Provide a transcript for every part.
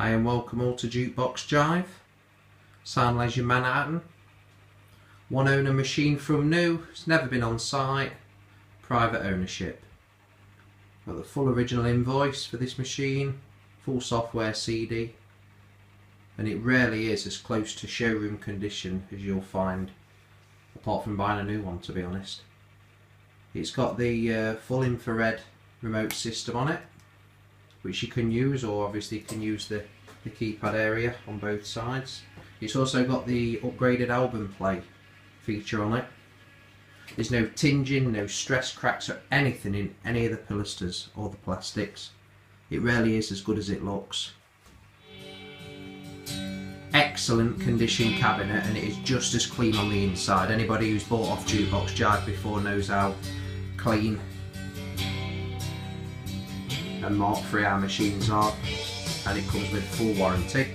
Hi and welcome all to Jukebox Jive, Sound Leisure Manhattan. One owner machine from new, it's never been on site, private ownership. Got the full original invoice for this machine, full software CD, and it rarely is as close to showroom condition as you'll find, apart from buying a new one, to be honest. It's got the full infrared remote system on it, which you can use, or obviously you can use the keypad area on both sides. It's also got the upgraded album play feature on it. There's no tinging, no stress cracks or anything in any of the pilasters or the plastics. It really is as good as it looks. Excellent condition cabinet, and it is just as clean on the inside. Anybody who's bought off Jukebox Jive before knows how clean and mark-free our machines are, and it comes with full warranty.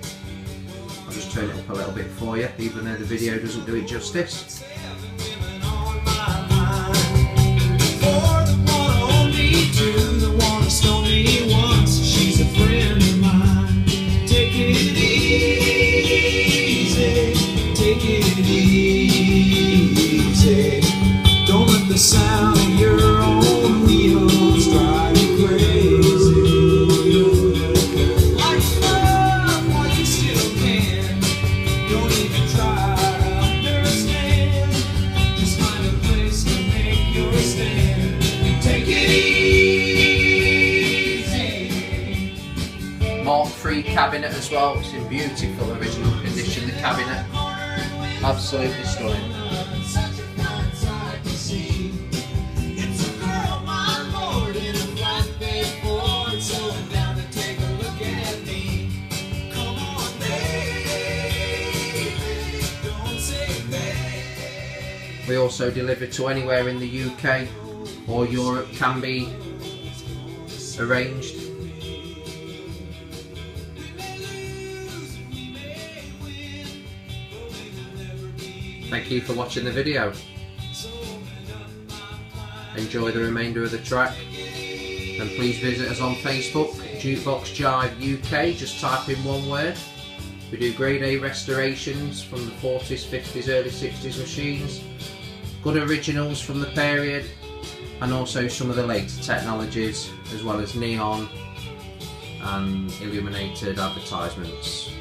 I'll just turn it up a little bit for you, even though the video doesn't do it justice. Don't let the sound of your own wheels drive you crazy. Like love while you still can. Don't even try to understand. Just find a place to make your stand. Take it easy. Mark-free cabinet as well. It's in beautiful original condition, the cabinet. Absolutely stunning. We also deliver to anywhere in the UK or Europe, can be arranged. Thank you for watching the video. Enjoy the remainder of the track, and please visit us on Facebook, Jukebox Jive UK. Just type in one word. We do grade A restorations from the 40s, 50s, early 60s machines, good originals from the period, and also some of the later technologies, as well as neon and illuminated advertisements.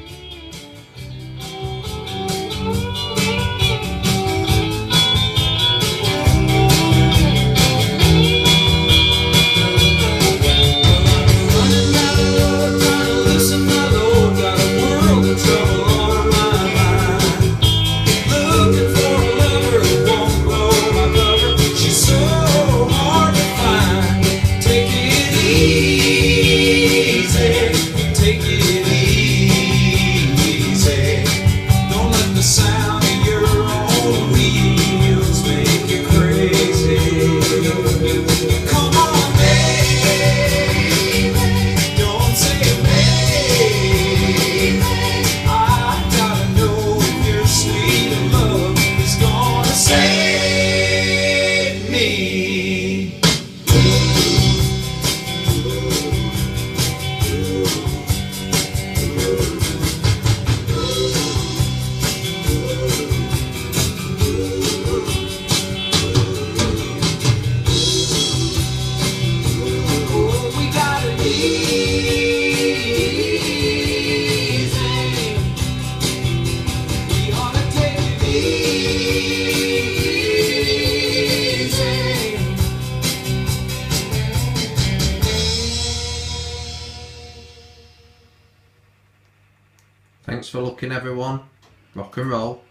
Thanks for looking, everyone. Rock and roll.